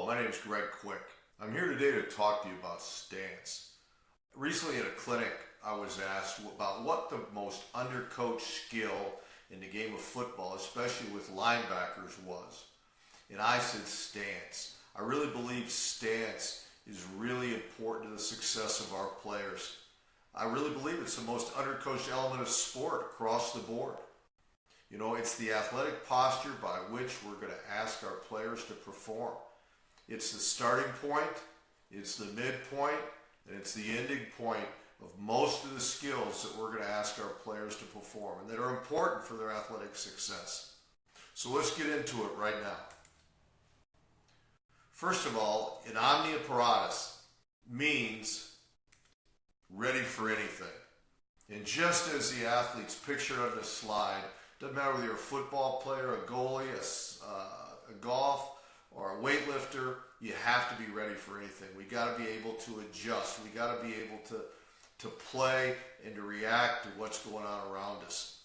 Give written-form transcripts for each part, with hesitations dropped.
Hello, my name is Greg Quick. I'm here today to talk to you about stance. Recently at a clinic, I was asked about what the most undercoached skill in the game of football, especially with linebackers, was. And I said stance. I really believe stance is really important to the success of our players. I really believe it's the most undercoached element of sport across the board. You know, it's the athletic posture by which we're going to ask our players to perform. It's the starting point, it's the midpoint, and it's the ending point of most of the skills that we're going to ask our players to perform and that are important for their athletic success. So let's get into it right now. First of all, in omnia paratus means ready for anything. And just as the athletes pictured on this slide, doesn't matter whether you're a football player, a goalie, a golf, or a weightlifter, you have to be ready for anything. We got to be able to adjust. We got to be able to play and to react to what's going on around us.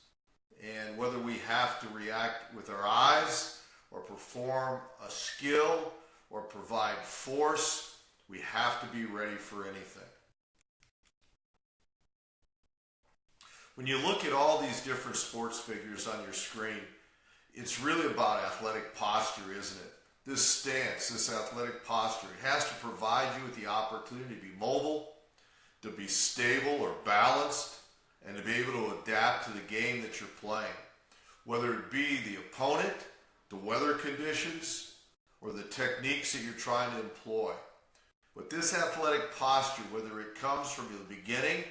And whether we have to react with our eyes or perform a skill or provide force, we have to be ready for anything. When you look at all these different sports figures on your screen, it's really about athletic posture, isn't it? This stance, this athletic posture, it has to provide you with the opportunity to be mobile, to be stable or balanced, and to be able to adapt to the game that you're playing. Whether it be the opponent, the weather conditions, or the techniques that you're trying to employ. But this athletic posture, whether it comes from the beginning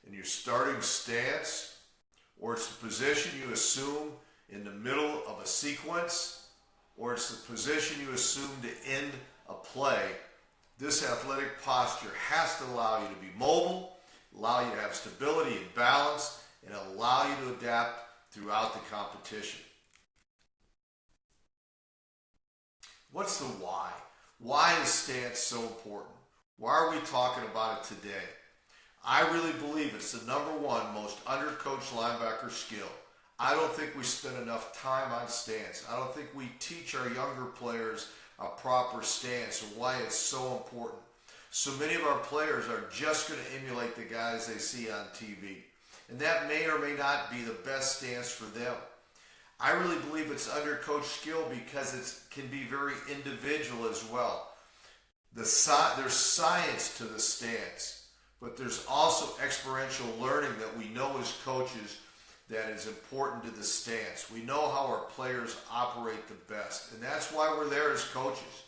in your starting stance, or it's the position you assume in the middle of a sequence, or it's the position you assume to end a play, this athletic posture has to allow you to be mobile, allow you to have stability and balance, and allow you to adapt throughout the competition. What's the why? Why is stance so important? Why are we talking about it today? I really believe it's the number one most undercoached linebacker skill. I don't think we spend enough time on stance. I don't think we teach our younger players a proper stance and why it's so important. So many of our players are just going to emulate the guys they see on TV. And that may or may not be the best stance for them. I really believe it's undercoached skill because it can be very individual as well. There's science to the stance, but there's also experiential learning that we know as coaches that is important to the stance. We know how our players operate the best, and that's why we're there as coaches.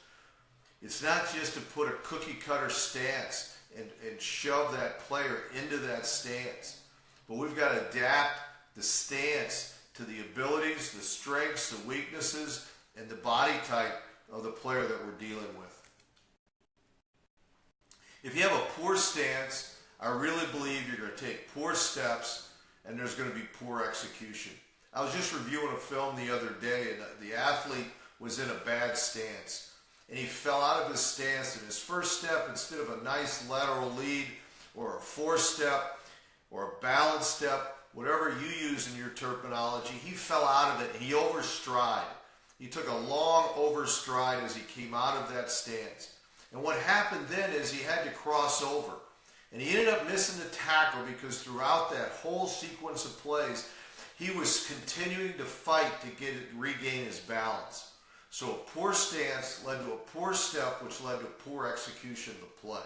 It's not just to put a cookie-cutter stance and shove that player into that stance, but we've got to adapt the stance to the abilities, the strengths, the weaknesses, and the body type of the player that we're dealing with. If you have a poor stance, I really believe you're going to take poor steps and there's going to be poor execution. I was just reviewing a film the other day, and the athlete was in a bad stance. And he fell out of his stance, and his first step, instead of a nice lateral lead or a four-step or a balance step, whatever you use in your terminology, he fell out of it and he overstride. He took a long overstride as he came out of that stance. And what happened then is he had to cross over. And he ended up missing the tackle because throughout that whole sequence of plays, he was continuing to fight to regain his balance. So a poor stance led to a poor step, which led to poor execution of the play.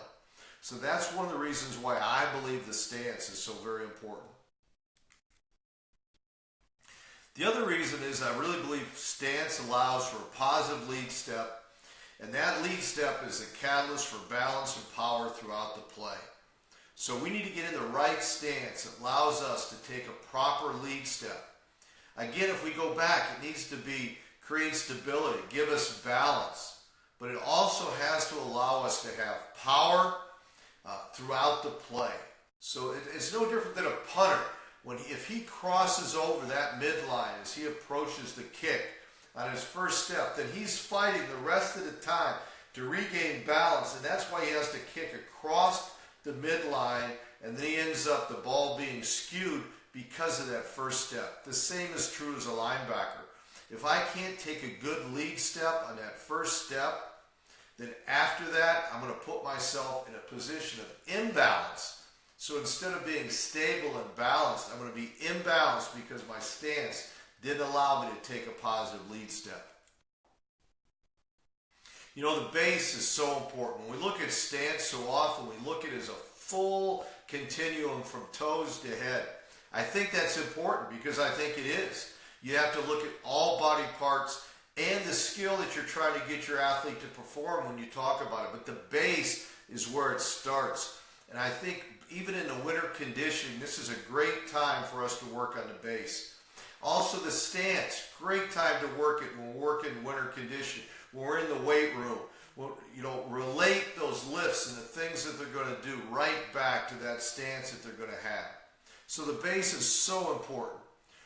So that's one of the reasons why I believe the stance is so very important. The other reason is I really believe stance allows for a positive lead step, and that lead step is the catalyst for balance and power throughout the play. So we need to get in the right stance that allows us to take a proper lead step. Again, if we go back, it needs to create stability, give us balance, but it also has to allow us to have power throughout the play. So it's no different than a punter. If he crosses over that midline as he approaches the kick on his first step, then he's fighting the rest of the time to regain balance, and that's why he has to kick across the midline, and then he ends up the ball being skewed because of that first step. The same is true as a linebacker. If I can't take a good lead step on that first step, Then after that, I'm going to put myself in a position of imbalance. So instead of being stable and balanced, I'm going to be imbalanced because my stance didn't allow me to take a positive lead step. You know, the base is so important. When we look at stance so often, we look at it as a full continuum from toes to head. I think that's important because I think it is. You have to look at all body parts and the skill that you're trying to get your athlete to perform when you talk about it. But the base is where it starts. And I think even in the winter conditioning, this is a great time for us to work on the base. Also the stance, great time to work it when we're working winter conditioning. When we're in the weight room, you know, relate those lifts and the things that they're going to do right back to that stance that they're going to have. So the base is so important.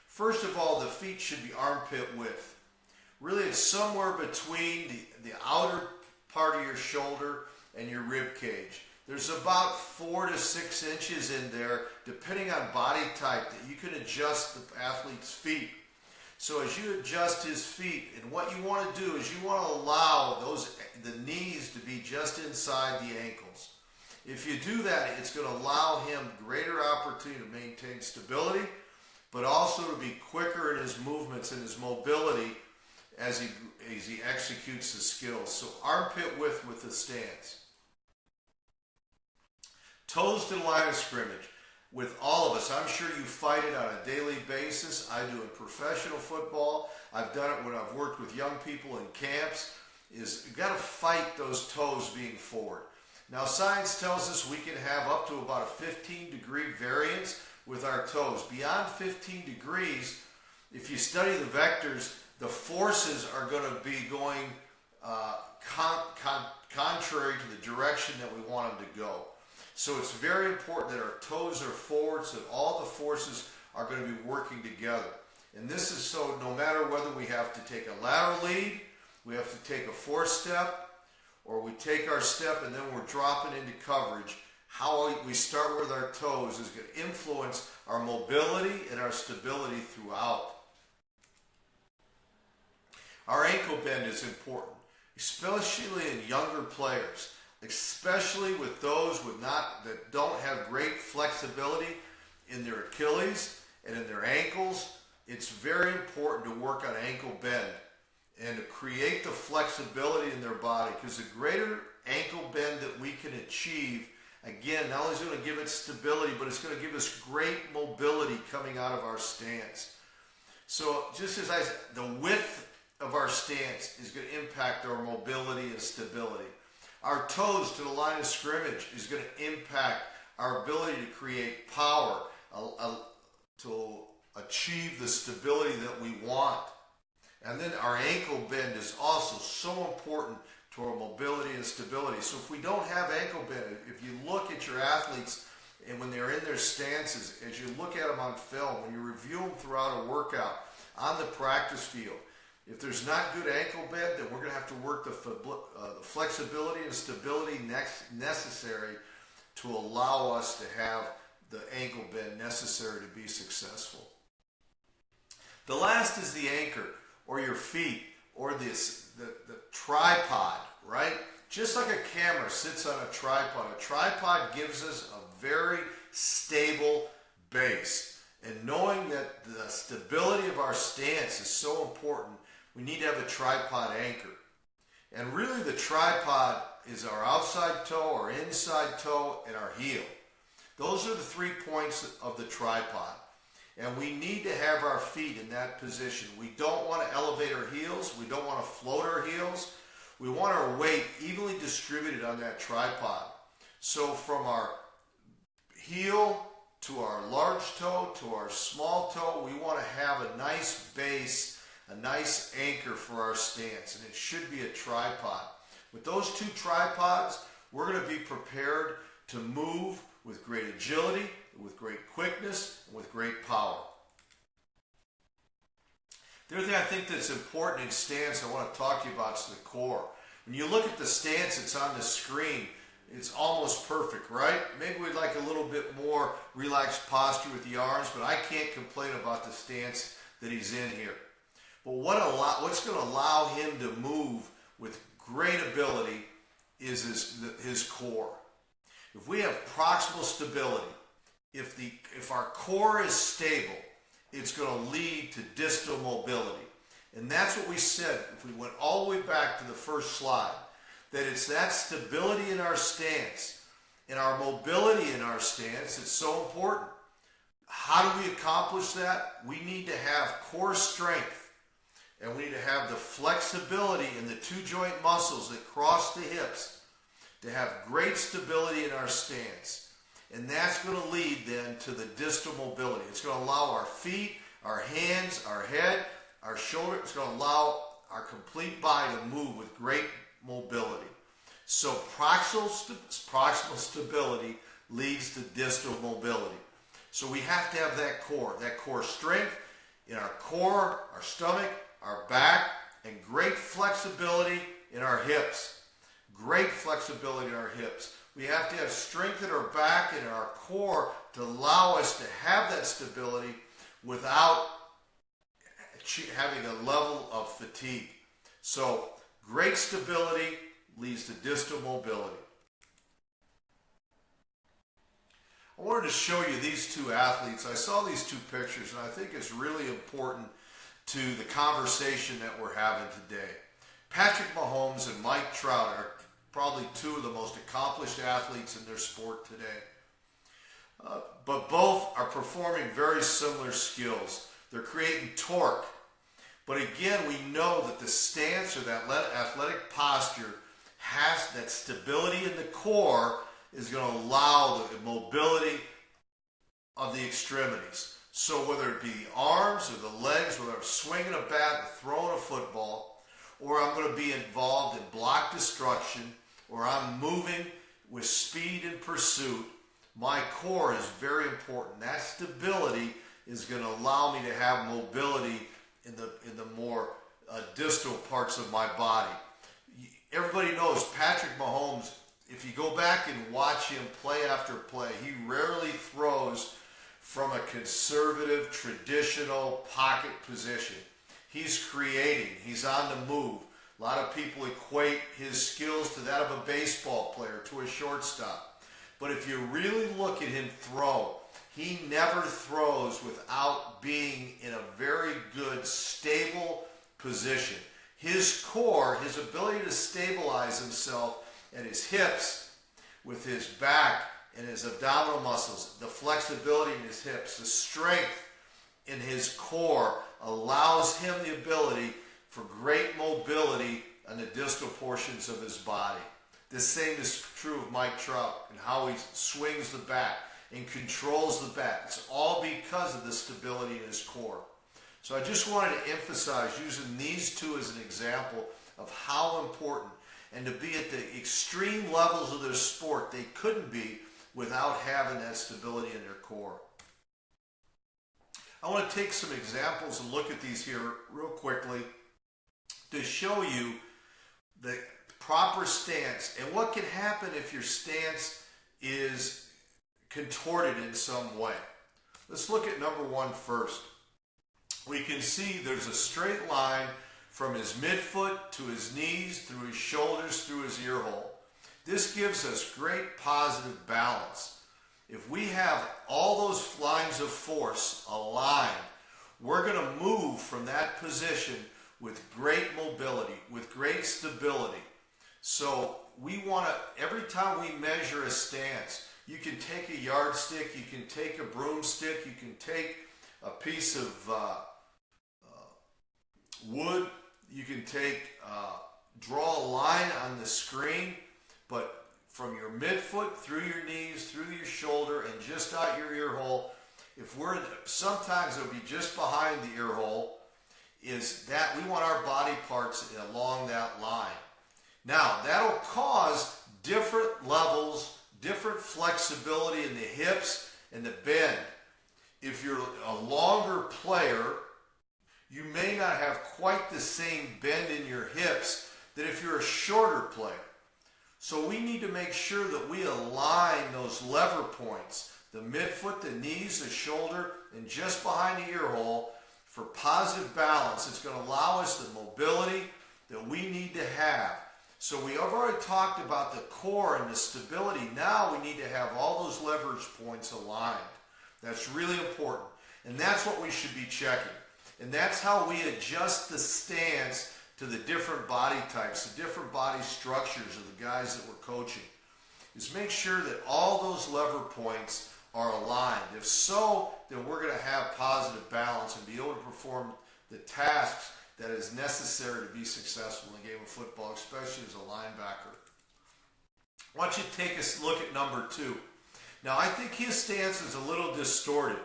First of all, the feet should be armpit width. Really, it's somewhere between the outer part of your shoulder and your rib cage. There's about 4 to 6 inches in there, depending on body type, that you can adjust the athlete's feet. So as you adjust his feet, and what you want to do is you want to allow the knees to be just inside the ankles. If you do that, it's going to allow him greater opportunity to maintain stability, but also to be quicker in his movements and his mobility as he executes the skills. So armpit width with the stance. Toes to the line of scrimmage. With all of us, I'm sure you fight it on a daily basis. I do in professional football. I've done it when I've worked with young people in camps. You've got to fight those toes being forward. Now, science tells us we can have up to about a 15-degree variance with our toes. Beyond 15 degrees, if you study the vectors, the forces are going to be going contrary to the direction that we want them to go. So it's very important that our toes are forward so that all the forces are going to be working together. And this is so no matter whether we have to take a lateral lead, we have to take a force step, or we take our step and then we're dropping into coverage, how we start with our toes is going to influence our mobility and our stability throughout. Our ankle bend is important, especially in younger players. Especially with those that don't have great flexibility in their Achilles and in their ankles. It's very important to work on ankle bend and to create the flexibility in their body, because the greater ankle bend that we can achieve, again, not only is it going to give it stability, but it's going to give us great mobility coming out of our stance. So just as the width of our stance is going to impact our mobility and stability. Our toes to the line of scrimmage is going to impact our ability to create power, to achieve the stability that we want. And then our ankle bend is also so important to our mobility and stability. So if we don't have ankle bend, if you look at your athletes and when they're in their stances, as you look at them on film, when you review them throughout a workout on the practice field, if there's not good ankle bend, then we're going to have to work the flexibility and stability necessary to allow us to have the ankle bend necessary to be successful. The last is the anchor, or your feet, or the tripod, right? Just like a camera sits on a tripod gives us a very stable base. And knowing that the stability of our stance is so important, we need to have a tripod anchor. And really the tripod is our outside toe, our inside toe, and our heel. Those are the 3 points of the tripod. And we need to have our feet in that position. We don't want to elevate our heels. We don't want to float our heels. We want our weight evenly distributed on that tripod. So from our heel to our large toe to our small toe, we want to have a nice base, a nice anchor for our stance, and it should be a tripod. With those 2 tripods, we're going to be prepared to move with great agility, with great quickness, and with great power. The other thing I think that's important in stance I want to talk to you about is the core. When you look at the stance that's on the screen, it's almost perfect, right? Maybe we'd like a little bit more relaxed posture with the arms, but I can't complain about the stance that he's in here. But what's going to allow him to move with great ability is his core. If we have proximal stability, if our core is stable, it's going to lead to distal mobility. And that's what we said, if we went all the way back to the first slide, that it's that stability in our stance and our mobility in our stance that's so important. How do we accomplish that? We need to have core strength, and we need to have the flexibility in the two joint muscles that cross the hips to have great stability in our stance. And that's going to lead then to the distal mobility. It's going to allow our feet, our hands, our head, our shoulder. It's going to allow our complete body to move with great mobility. So proximal stability leads to distal mobility. So we have to have that core strength in our core, our stomach, our back, and great flexibility in our hips. Great flexibility in our hips. We have to have strength in our back and in our core to allow us to have that stability without having a level of fatigue. So great stability leads to distal mobility. I wanted to show you these two athletes. I saw these two pictures, and I think it's really important to the conversation that we're having today. Patrick Mahomes and Mike Trout are probably two of the most accomplished athletes in their sport today. But both are performing very similar skills. They're creating torque. But again, we know that the stance or that athletic posture has that stability in the core is going to allow the mobility of the extremities. So whether it be the arms or the legs, whether I'm swinging a bat or throwing a football, or I'm going to be involved in block destruction, or I'm moving with speed and pursuit, my core is very important. That stability is going to allow me to have mobility in the more distal parts of my body. Everybody knows Patrick Mahomes. If you go back and watch him play after play, he rarely throws from a conservative, traditional pocket position. He's creating. He's on the move. A lot of people equate his skills to that of a baseball player, to a shortstop. But if you really look at him throw, he never throws without being in a very good, stable position. His core, his ability to stabilize himself at his hips, with his back and his abdominal muscles, the flexibility in his hips, the strength in his core allows him the ability for great mobility on the distal portions of his body. The same is true of Mike Trout and how he swings the bat and controls the bat. It's all because of the stability in his core. So I just wanted to emphasize using these two as an example of how important, and to be at the extreme levels of their sport they couldn't be without having that stability in their core. I want to take some examples and look at these here real quickly to show you the proper stance and what can happen if your stance is contorted in some way. Let's look at number one first. We can see there's a straight line from his midfoot to his knees, through his shoulders, through his ear hole. This gives us great positive balance. If we have all those lines of force aligned, we're going to move from that position with great mobility, with great stability. So we want to, every time we measure a stance, you can take a yardstick, you can take a broomstick, you can take a piece of wood, you can take, draw a line on the screen, but from your midfoot, through your knees, through your shoulder, and just out your ear hole. Sometimes it'll be just behind the ear hole, is that we want our body parts along that line. Now, that'll cause different levels, different flexibility in the hips and the bend. If you're a longer player, you may not have quite the same bend in your hips that if you're a shorter player. So we need to make sure that we align those lever points, the midfoot, the knees, the shoulder, and just behind the ear hole for positive balance. It's going to allow us the mobility that we need to have. So we have already talked about the core and the stability. Now we need to have all those leverage points aligned. That's really important. And that's what we should be checking. And that's how we adjust the stance to the different body types, the different body structures of the guys that we're coaching. Is make sure that all those lever points are aligned. If so, then we're going to have positive balance and be able to perform the tasks that is necessary to be successful in the game of football, especially as a linebacker. I want you to take a look at number 2. Now, I think his stance is a little distorted.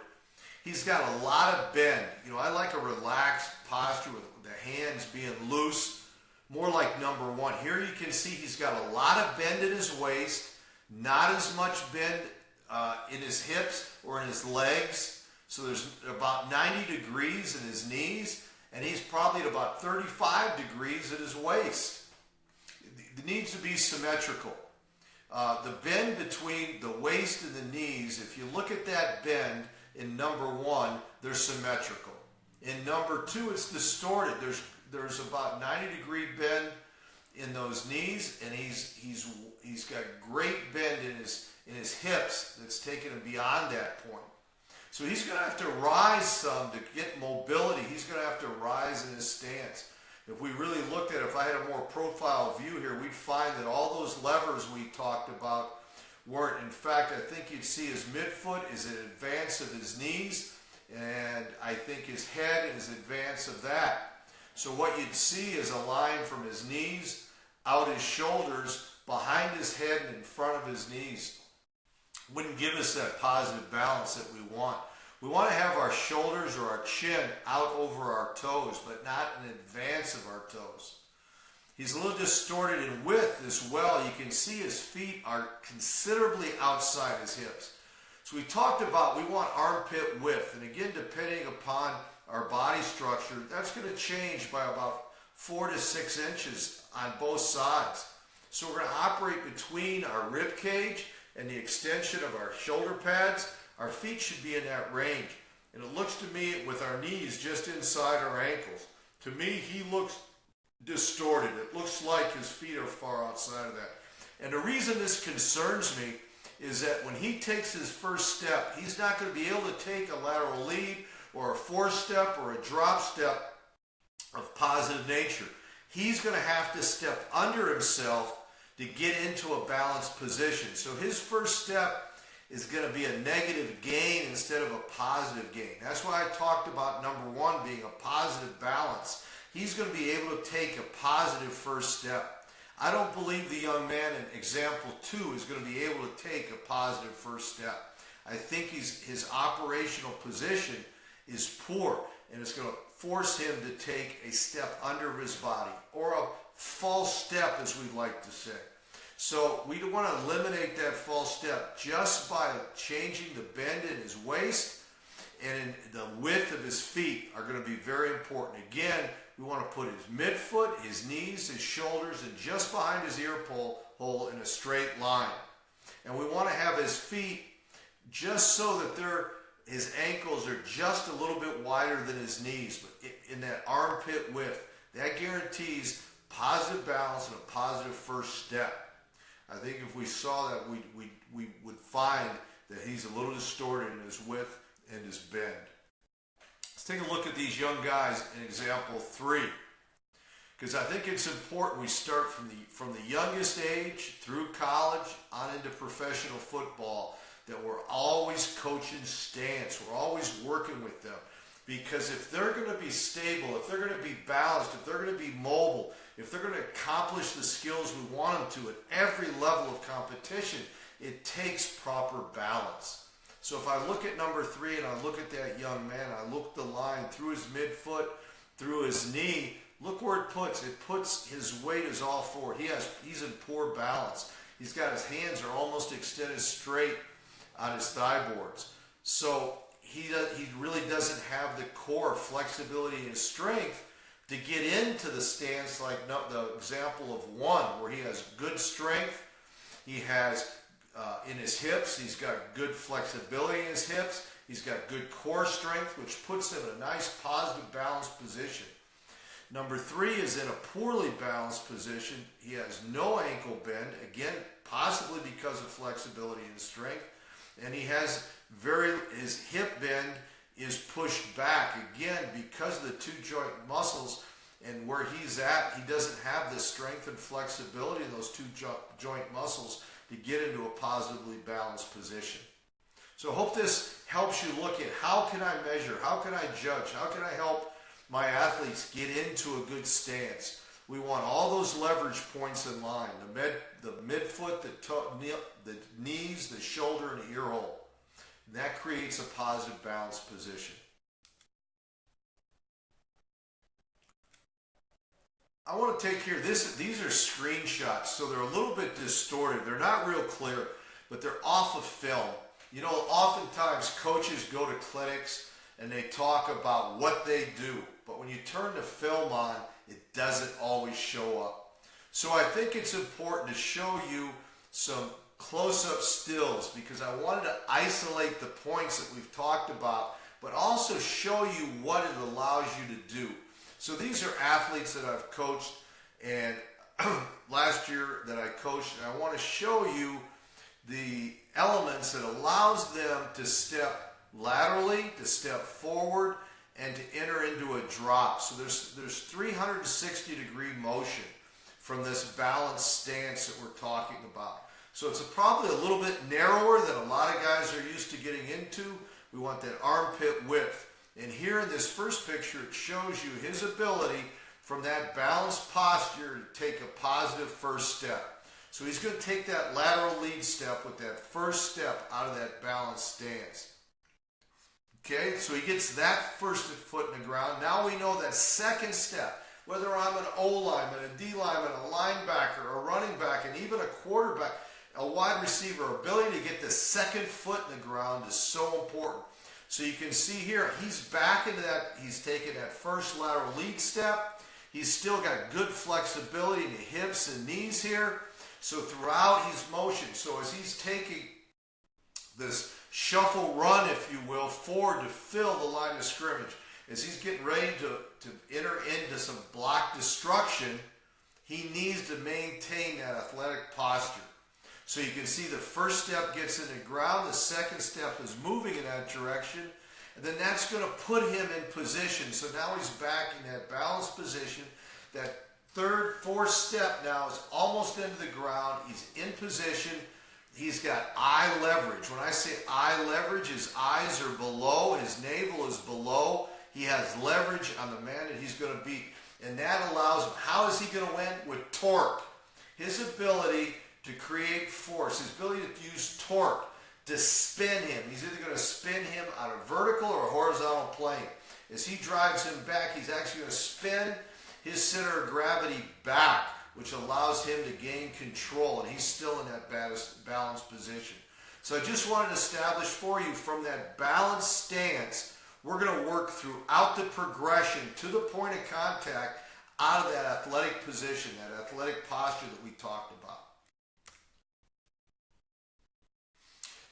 He's got a lot of bend. You know, I like a relaxed posture with the hands being loose, more like number 1. Here you can see he's got a lot of bend in his waist, not as much bend in his hips or in his legs. So there's about 90 degrees in his knees, and he's probably at about 35 degrees at his waist. It needs to be symmetrical. The bend between the waist and the knees, if you look at that bend in number 1, they're symmetrical. In number 2, it's distorted. There's about 90-degree bend in those knees, and he's got great bend in his hips that's taken him beyond that point. So he's going to have to rise some to get mobility. He's going to have to rise in his stance. If we really looked at it, if I had a more profile view here, we'd find that all those levers we talked about weren't. In fact, I think you'd see his midfoot is in advance of his knees, and I think his head is in advance of that. So what you'd see is a line from his knees, out his shoulders, behind his head, and in front of his knees. Wouldn't give us that positive balance that we want. We want to have our shoulders or our chin out over our toes, but not in advance of our toes. He's a little distorted in width as well. You can see his feet are considerably outside his hips. So we talked about we want armpit width. And again, depending upon our body structure, that's going to change by about 4 to 6 inches on both sides. So we're going to operate between our rib cage and the extension of our shoulder pads. Our feet should be in that range. And it looks to me with our knees just inside our ankles. To me, he looks distorted. It looks like his feet are far outside of that. And the reason this concerns me is that when he takes his first step, he's not going to be able to take a lateral lead or a 4-step or a drop step of positive nature. He's going to have to step under himself to get into a balanced position. So his first step is going to be a negative gain instead of a positive gain. That's why I talked about number 1 being a positive balance. He's going to be able to take a positive first step. I don't believe the young man in example 2 is going to be able to take a positive first step. I think his operational position is poor, and it's going to force him to take a step under his body, or a false step, as we like to say. So we want to eliminate that false step just by changing the bend in his waist, and in the width of his feet are going to be very important. Again, we want to put his midfoot, his knees, his shoulders, and just behind his ear hole in a straight line. And we want to have his feet just so that his ankles are just a little bit wider than his knees, but in that armpit width. That guarantees positive balance and a positive first step. I think if we saw that, we would find that he's a little distorted in his width and his bend. Let's take a look at these young guys in example 3, because I think it's important we start from the youngest age through college on into professional football, that we're always coaching stance. We're always working with them. Because if they're going to be stable, if they're going to be balanced, if they're going to be mobile, if they're going to accomplish the skills we want them to at every level of competition, it takes proper balance. So if I look at number 3 and I look at that young man, I look the line through his midfoot, through his knee, look where it puts. It puts his weight is all forward. He's in poor balance. He's got his hands are almost extended straight on his thigh boards. So he really doesn't have the core flexibility and strength to get into the stance like the example of 1, where he has good strength. He has in his hips, he's got good flexibility in his hips. He's got good core strength, which puts him in a nice, positive, balanced position. Number 3 is in a poorly balanced position. He has no ankle bend, again, possibly because of flexibility and strength. And he has his hip bend is pushed back, again, because of the two joint muscles and where he's at, he doesn't have the strength and flexibility in those two joint muscles to get into a positively balanced position. So I hope this helps you look at how can I measure, how can I judge, how can I help my athletes get into a good stance. We want all those leverage points in line, the midfoot, the knees, the shoulder, and the ear hole. And that creates a positive balanced position. I want to take here, these are screenshots, so they're a little bit distorted. They're not real clear, but they're off of film. You know, oftentimes coaches go to clinics and they talk about what they do, but when you turn the film on, it doesn't always show up. So I think it's important to show you some close-up stills because I wanted to isolate the points that we've talked about, but also show you what it allows you to do. So these are athletes that I've coached and last year that I coached, and I want to show you the elements that allows them to step laterally, to step forward, and to enter into a drop. So there's 360-degree motion from this balanced stance that we're talking about. So it's probably a little bit narrower than a lot of guys are used to getting into. We want that armpit width. And here in this first picture, it shows you his ability from that balanced posture to take a positive first step. So he's going to take that lateral lead step with that first step out of that balanced stance. Okay, so he gets that first foot in the ground. Now we know that second step, whether I'm an O lineman, a D lineman, a linebacker, a running back, and even a quarterback, a wide receiver, ability to get the second foot in the ground is so important. So you can see here, he's back into that, he's taken that first lateral lead step. He's still got good flexibility in the hips and knees here. So throughout his motion, so as he's taking this shuffle run, if you will, forward to fill the line of scrimmage, as he's getting ready to enter into some block destruction, he needs to maintain that athletic posture. So you can see the first step gets in the ground, the second step is moving in that direction, and then that's going to put him in position. So now he's back in that balanced position. That third, fourth step now is almost into the ground. He's in position. He's got eye leverage. When I say eye leverage, his eyes are below, his navel is below. He has leverage on the man that he's going to beat. And that allows him, how is he going to win? With torque. His ability to create force, his ability to use torque to spin him. He's either going to spin him on a vertical or a horizontal plane. As he drives him back, he's actually going to spin his center of gravity back, which allows him to gain control, and he's still in that balanced position. So I just wanted to establish for you from that balanced stance, we're going to work throughout the progression to the point of contact out of that athletic position, that athletic posture that we talked about.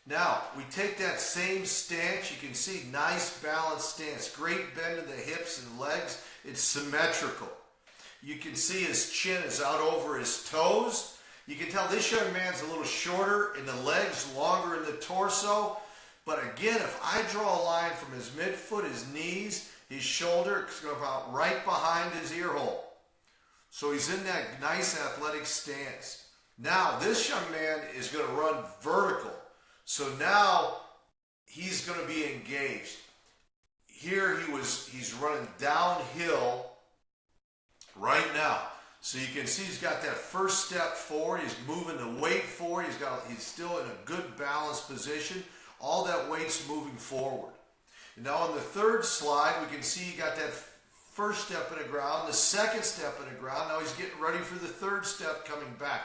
Now, we take that same stance. You can see nice balanced stance. Great bend in the hips and legs. It's symmetrical. You can see his chin is out over his toes. You can tell this young man's a little shorter in the legs, longer in the torso. But again, if I draw a line from his midfoot, his knees, his shoulder, it's going about right behind his ear hole. So he's in that nice athletic stance. Now, this young man is going to run vertical. So now he's going to be engaged. Here he's running downhill right now. So you can see he's got that first step forward. He's moving the weight forward. He's still in a good balanced position. All that weight's moving forward. And now on the third slide, we can see he got that first step in the ground, the second step in the ground. Now he's getting ready for the third step coming back.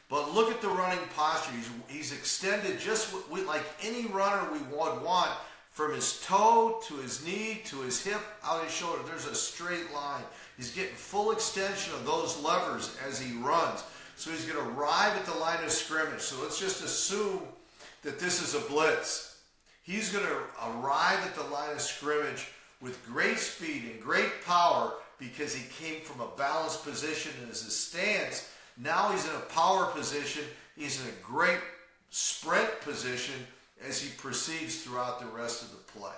But look at the running posture. He's extended just like any runner we would want, from his toe to his knee to his hip, out his shoulder. There's a straight line. He's getting full extension of those levers as he runs. So he's going to arrive at the line of scrimmage. So let's just assume that this is a blitz. He's going to arrive at the line of scrimmage with great speed and great power because he came from a balanced position in his stance. Now he's in a power position. He's in a great sprint position as he proceeds throughout the rest of the play.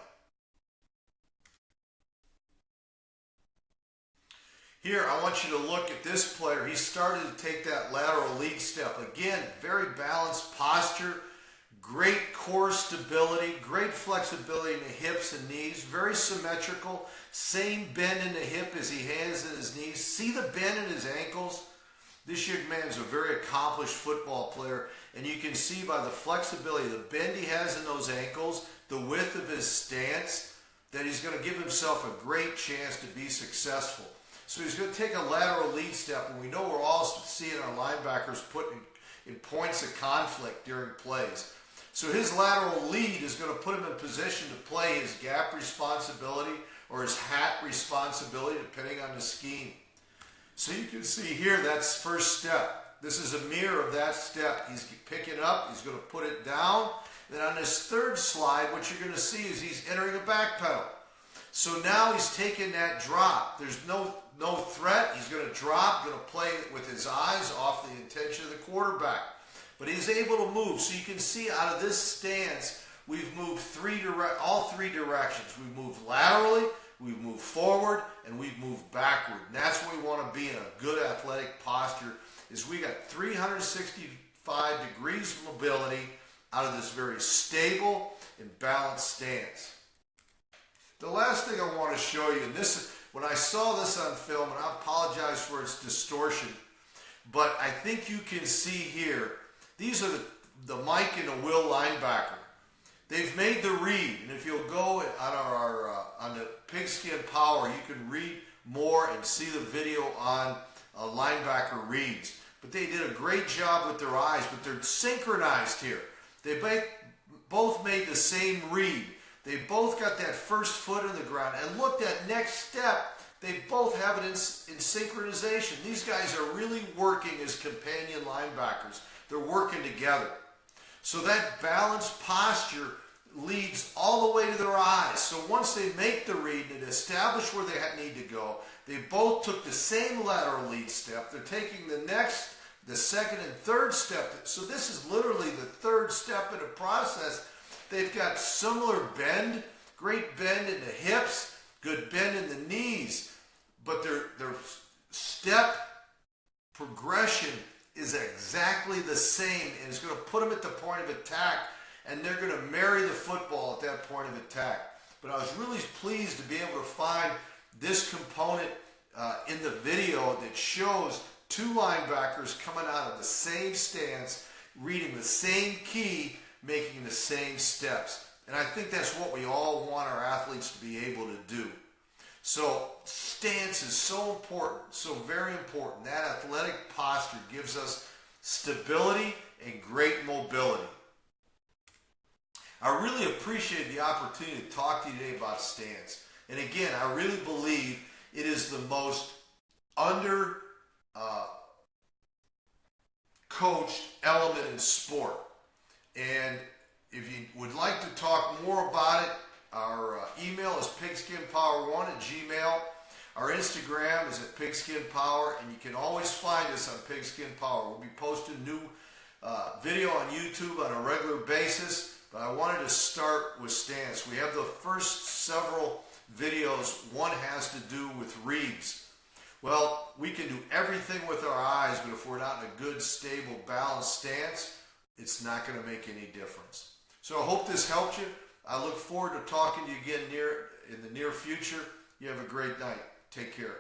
Here, I want you to look at this player. He started to take that lateral lead step. Again, very balanced posture, great core stability, great flexibility in the hips and knees, very symmetrical, same bend in the hip as he has in his knees. See the bend in his ankles? This young man is a very accomplished football player, and you can see by the flexibility, the bend he has in those ankles, the width of his stance, that he's going to give himself a great chance to be successful. So he's going to take a lateral lead step, and we know we're all seeing our linebackers put in points of conflict during plays. So his lateral lead is going to put him in position to play his gap responsibility or his hat responsibility, depending on the scheme. So you can see here, that's first step. This is a mirror of that step. He's picking up, he's going to put it down. Then on this third slide, what you're going to see is he's entering a back pedal. So now he's taking that drop. There's no threat. He's going to drop, going to play with his eyes off the intention of the quarterback. But he's able to move. So you can see out of this stance, we've moved all three directions. We've moved laterally, we've moved forward, and we've moved backward. And that's what we want to be in a good athletic posture, is we got 365 degrees of mobility out of this very stable and balanced stance. The last thing I want to show you, and this is, when I saw this on film, and I apologize for its distortion, but I think you can see here, these are the Mike and the Will linebacker. They've made the read, and if you'll go on the Pigskin Power, you can read more and see the video on linebacker reads. But they did a great job with their eyes, but they're synchronized here. They both made the same read. They both got that first foot in the ground, and look, that next step, they both have it in synchronization. These guys are really working as companion linebackers. They're working together. So that balanced posture leads all the way to their eyes. So once they make the read and establish where they need to go, they both took the same lateral lead step. They're taking the second and third step. So this is literally the third step in the process. They've got similar bend, great bend in the hips, good bend in the knees, but their step progression is exactly the same, and it's going to put them at the point of attack, and they're going to marry the football at that point of attack. But I was really pleased to be able to find this component in the video that shows two linebackers coming out of the same stance, reading the same key, making the same steps. And I think that's what we all want our athletes to be able to do. So stance is so important, so very important. That athletic posture gives us stability and great mobility. I really appreciate the opportunity to talk to you today about stance. And again, I really believe it is the most coached element in sport. And if you would like to talk more about it, our email is pigskinpower1@gmail. Our Instagram is at pigskinpower, and you can always find us on Pigskin Power. We'll be posting new video on YouTube on a regular basis, but I wanted to start with stance. We have the first several videos. One has to do with reads. Well, we can do everything with our eyes, but if we're not in a good, stable, balanced stance, it's not going to make any difference. So I hope this helped you. I look forward to talking to you again in the near future. You have a great night. Take care.